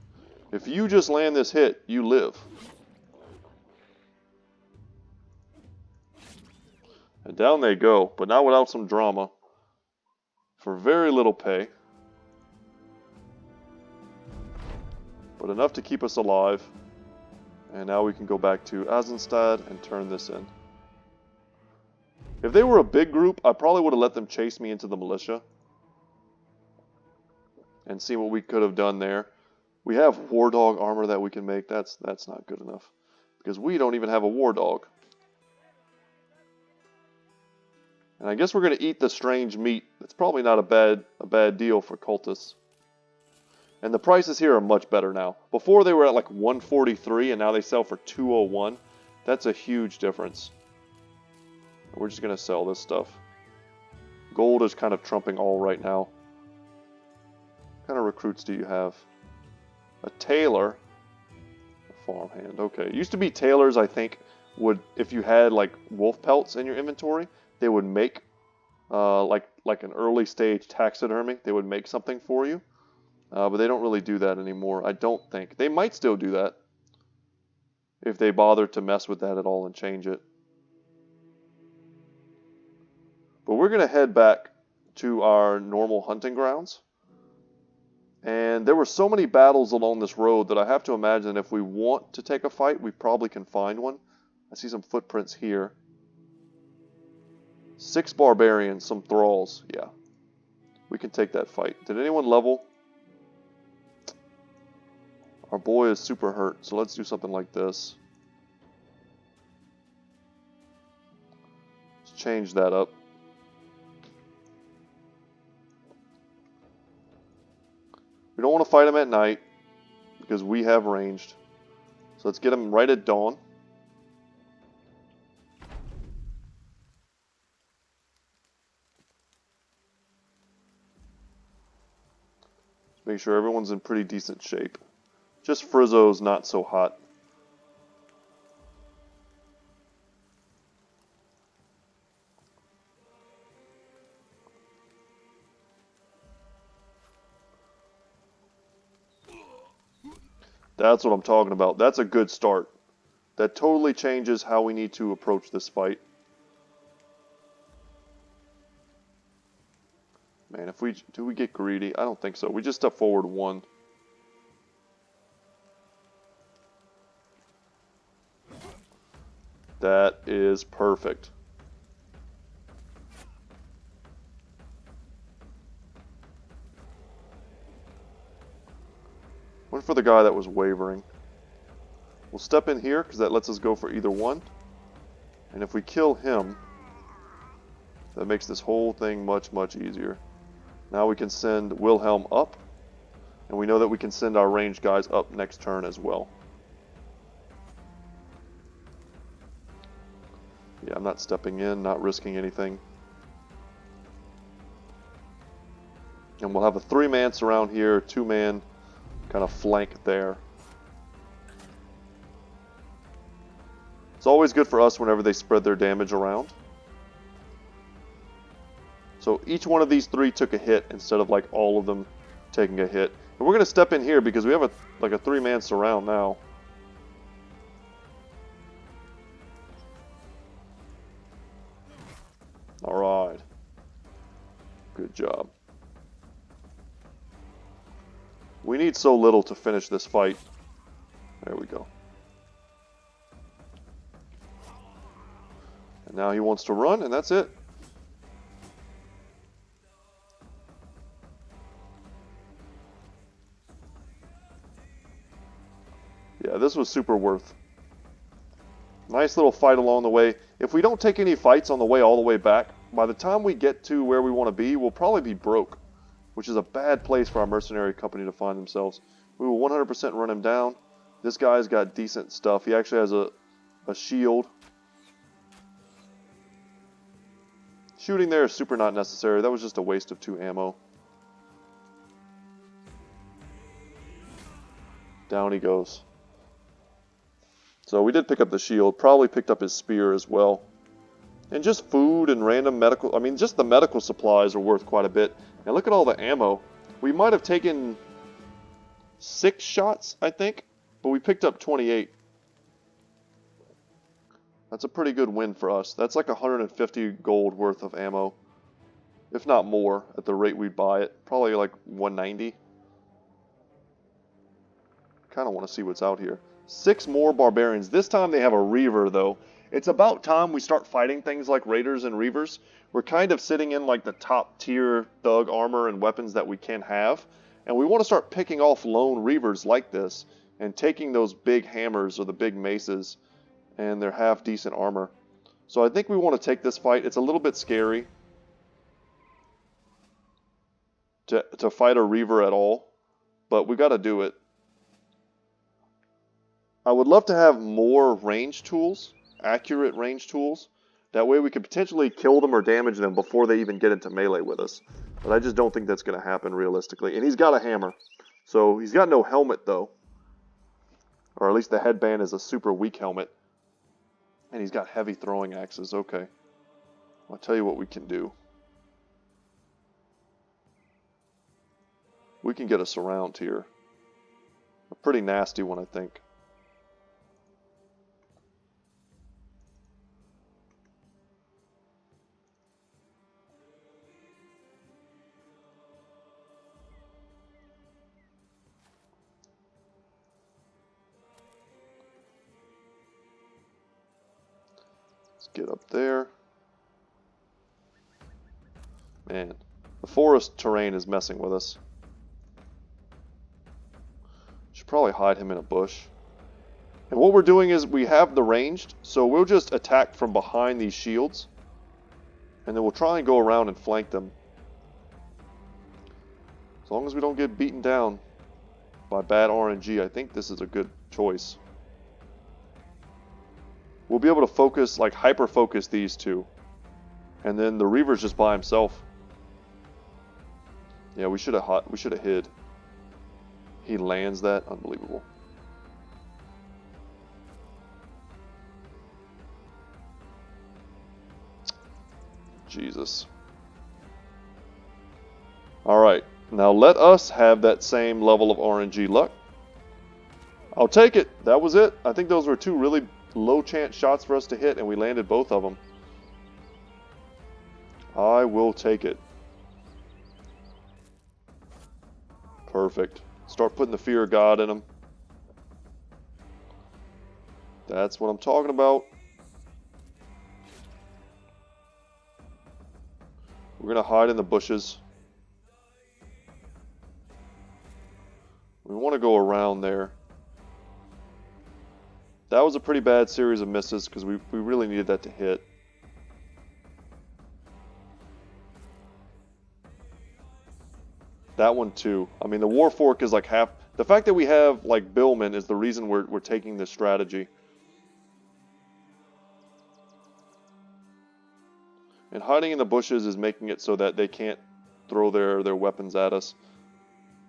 If you just land this hit, you live. And down they go, but not without some drama. For very little pay. But enough to keep us alive. And now we can go back to Assenstad and turn this in. If they were a big group, I probably would have let them chase me into the militia. And see what we could have done there. We have war dog armor that we can make. That's not good enough. Because we don't even have a war dog. And I guess we're going to eat the strange meat. It's probably not a bad deal for cultists. And the prices here are much better now. Before they were at like 143 and now they sell for 201. That's a huge difference. We're just going to sell this stuff. Gold is kind of trumping all right now. What kind of recruits do you have? A tailor. A farmhand. Okay. It used to be tailors, I think, would, if you had like wolf pelts in your inventory, they would make like an early stage taxidermy. They would make something for you. But they don't really do that anymore, I don't think. They might still do that. If they bothered to mess with that at all and change it. But we're going to head back to our normal hunting grounds. And there were so many battles along this road that I have to imagine if we want to take a fight, we probably can find one. I see some footprints here. 6 barbarians, some thralls. Yeah, we can take that fight. Did anyone level? Our boy is super hurt, so let's do something like this. Let's change that up. We don't want to fight him at night because we have ranged. So let's get him right at dawn. Let's make sure everyone's in pretty decent shape. Just Frizzo's not so hot. That's what I'm talking about. That's a good start. That totally changes how we need to approach this fight. Man, do we get greedy? I don't think so. We just step forward 1. That is perfect. Went for the guy that was wavering. We'll step in here because that lets us go for either one. And if we kill him, that makes this whole thing much, much easier. Now we can send Wilhelm up. And we know that we can send our ranged guys up next turn as well. Yeah, I'm not stepping in, not risking anything. And we'll have a 3-man surround here, 2-man kind of flank there. It's always good for us whenever they spread their damage around. So each one of these 3 took a hit instead of like all of them taking a hit. And we're going to step in here because we have a 3-man surround now. Alright. Good job. We need so little to finish this fight. There we go. And now he wants to run, and that's it. Yeah, this was super worth. Nice little fight along the way. If we don't take any fights on the way all the way back, by the time we get to where we want to be, we'll probably be broke, which is a bad place for our mercenary company to find themselves. We will 100% run him down. This guy's got decent stuff. He actually has a shield. Shooting there is super not necessary. That was just a waste of 2 ammo. Down he goes. So we did pick up the shield. Probably picked up his spear as well. And just food and random medical... I mean, just the medical supplies are worth quite a bit. And look at all the ammo. We might have taken 6 shots, I think. But we picked up 28. That's a pretty good win for us. That's like 150 gold worth of ammo. If not more, at the rate we buy it. Probably like 190. Kind of want to see what's out here. 6 more barbarians. This time they have a reaver, though. It's about time we start fighting things like raiders and reavers. We're kind of sitting in like the top tier thug armor and weapons that we can have. And we want to start picking off lone reavers like this and taking those big hammers or the big maces and their half decent armor. So I think we want to take this fight. It's a little bit scary to fight a reaver at all, but we got to do it. I would love to have more range tools, accurate range tools. That way we could potentially kill them or damage them before they even get into melee with us. But I just don't think that's going to happen realistically. And he's got a hammer. So he's got no helmet though. Or at least the headband is a super weak helmet. And he's got heavy throwing axes. Okay. I'll tell you what we can do. We can get a surround here. A pretty nasty one, I think. Let's get up there. Man, the forest terrain is messing with us. Should probably hide him in a bush. And what we're doing is we have the ranged, so we'll just attack from behind these shields. And then we'll try and go around and flank them. As long as we don't get beaten down by bad RNG, I think this is a good choice. We'll be able to focus, like hyper-focus these two. And then the Reaver's just by himself. Yeah, we should have hid. He lands that. Unbelievable. Jesus. Alright, now let us have that same level of RNG luck. I'll take it. That was it. I think those were two really low chance shots for us to hit, and we landed both of them. I will take it. Perfect. Start putting the fear of God in them. That's what I'm talking about. We're going to hide in the bushes. We want to go around there. That was a pretty bad series of misses because we really needed that to hit. That one too. I mean, the Warfork is like half... The fact that we have like Billman is the reason we're taking this strategy. And hiding in the bushes is making it so that they can't throw their weapons at us.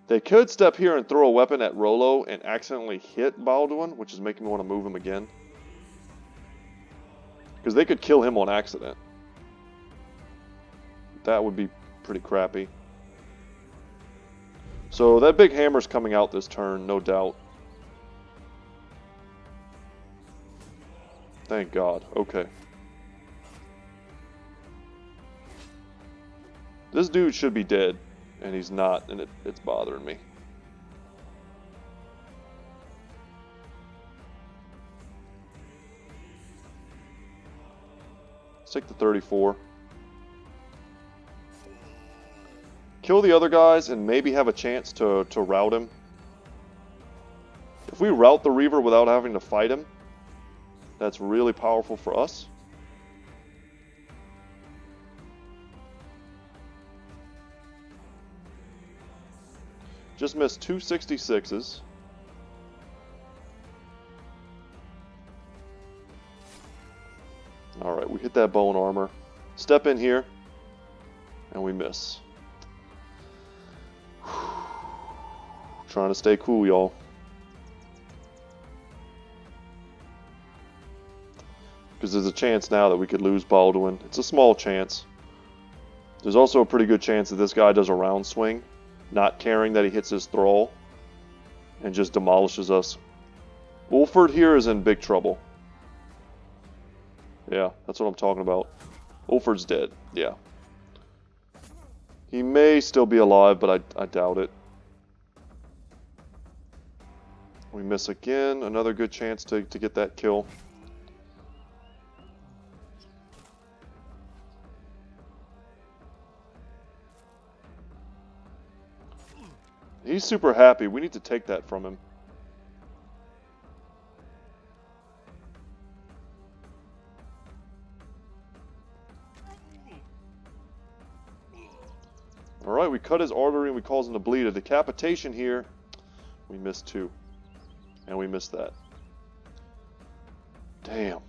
They could step here and throw a weapon at Rollo and accidentally hit Baldwin, which is making me want to move him again. Because they could kill him on accident. That would be pretty crappy. So that big hammer's coming out this turn, no doubt. Thank God. Okay. This dude should be dead, and he's not, and it's bothering me. Let's take the 34. Kill the other guys and maybe have a chance to rout him. If we rout the Reaver without having to fight him, that's really powerful for us. Just missed 2 66s. Alright, we hit that bone armor. Step in here, and we miss. Trying to stay cool, y'all. Because there's a chance now that we could lose Baldwin. It's a small chance. There's also a pretty good chance that this guy does a round swing, not caring that he hits his thrall, and just demolishes us. Wolford here is in big trouble. Yeah, that's what I'm talking about. Wolford's dead, yeah. He may still be alive, but I doubt it. We miss again. Another good chance to get that kill. He's super happy. We need to take that from him. Alright, we cut his artery and we cause him to bleed. A decapitation here. We missed 2. And we missed that. Damn.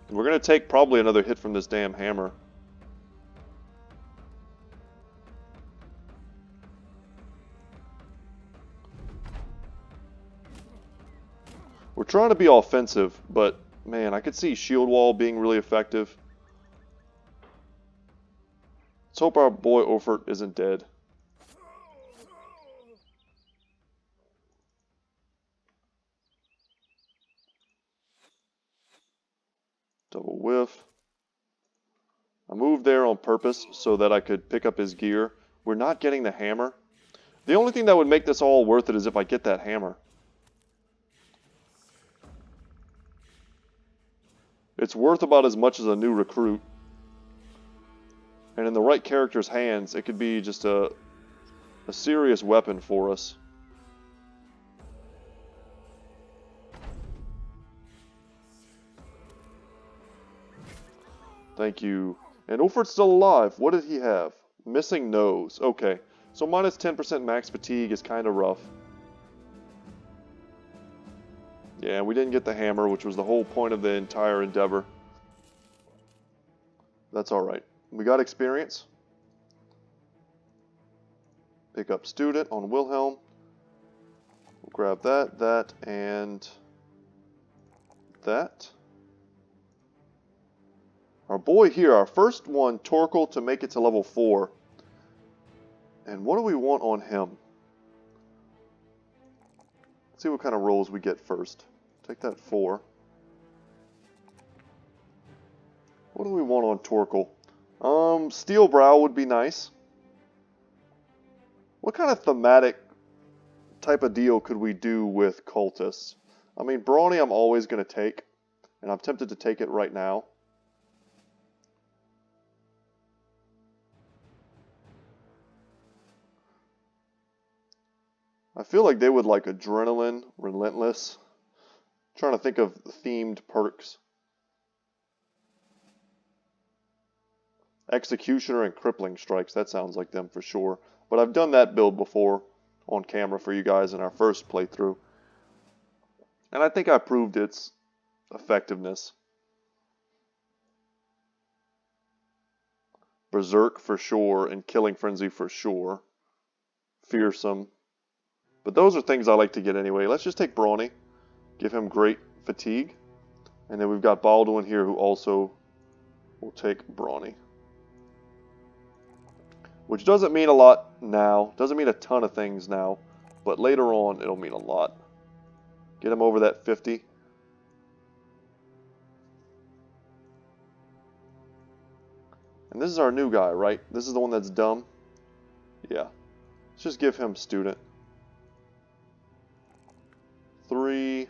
And we're going to take probably another hit from this damn hammer. We're trying to be offensive, but man, I could see shield wall being really effective. Let's hope our boy Ofert isn't dead. Double whiff. I moved there on purpose so that I could pick up his gear. We're not getting the hammer. The only thing that would make this all worth it is if I get that hammer. It's worth about as much as a new recruit. And in the right character's hands, it could be just a serious weapon for us. Thank you. And Ulfred's still alive. What did he have? Missing nose. Okay. So minus 10% max fatigue is kind of rough. Yeah, we didn't get the hammer, which was the whole point of the entire endeavor. That's alright. We got experience. Pick up student on Wilhelm. We'll grab that, and that. Our boy here, our first one, Torkel, to make it to level 4. And what do we want on him? Let's see what kind of rolls we get first. Take that 4. What do we want on Torkel? Steel Brow would be nice. What kind of thematic type of deal could we do with cultists? I mean, Brawny I'm always going to take, and I'm tempted to take it right now. I feel like they would like Adrenaline, Relentless. I'm trying to think of themed perks. Executioner and Crippling Strikes, that sounds like them for sure. But I've done that build before on camera for you guys in our first playthrough. And I think I proved its effectiveness. Berserk for sure, and Killing Frenzy for sure. Fearsome. But those are things I like to get anyway. Let's just take Brawny. Give him great fatigue. And then we've got Baldwin here who also will take Brawny. Which doesn't mean a lot now. Doesn't mean a ton of things now. But later on, it'll mean a lot. Get him over that 50. And this is our new guy, right? This is the one that's dumb? Yeah. Let's just give him student. 3,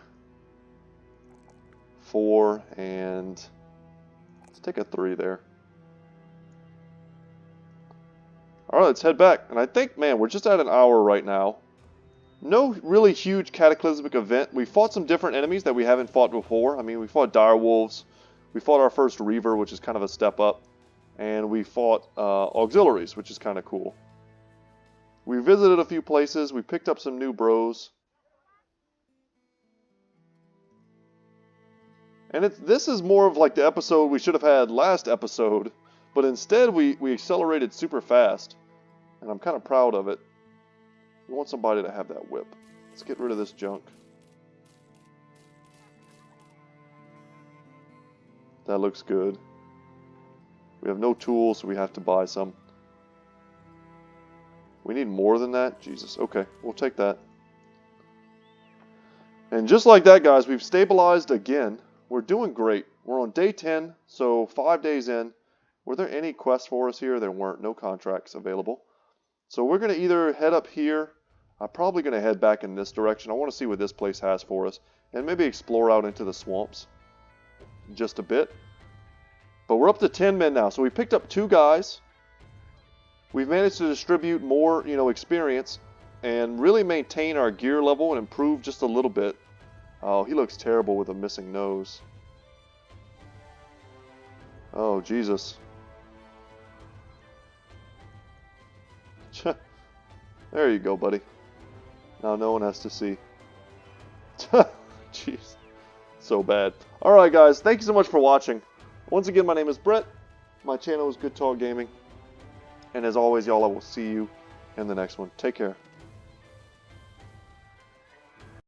4, and let's take a 3 there. Alright, let's head back. And I think, man, we're just at an hour right now. No really huge cataclysmic event. We fought some different enemies that we haven't fought before. I mean, we fought direwolves. We fought our first Reaver, which is kind of a step up. And we fought auxiliaries, which is kind of cool. We visited a few places. We picked up some new bros. And this is more of like the episode we should have had last episode. But instead, we accelerated super fast. And I'm kind of proud of it. We want somebody to have that whip. Let's get rid of this junk. That looks good. We have no tools, so we have to buy some. We need more than that? Jesus. Okay, we'll take that. And just like that, guys, we've stabilized again. We're doing great. We're on day 10, so 5 days in. Were there any quests for us here? There weren't. No contracts available. So we're going to either head up here. I'm probably going to head back in this direction. I want to see what this place has for us. And maybe explore out into the swamps just a bit. But we're up to 10 men now. So we picked up 2 guys. We've managed to distribute more, experience. And really maintain our gear level and improve just a little bit. Oh, he looks terrible with a missing nose. Oh, Jesus. There you go, buddy. Now no one has to see. Jeez. So bad. Alright, guys. Thank you so much for watching. Once again, my name is Brett. My channel is Goodtalk Gaming. And as always, y'all, I will see you in the next one. Take care.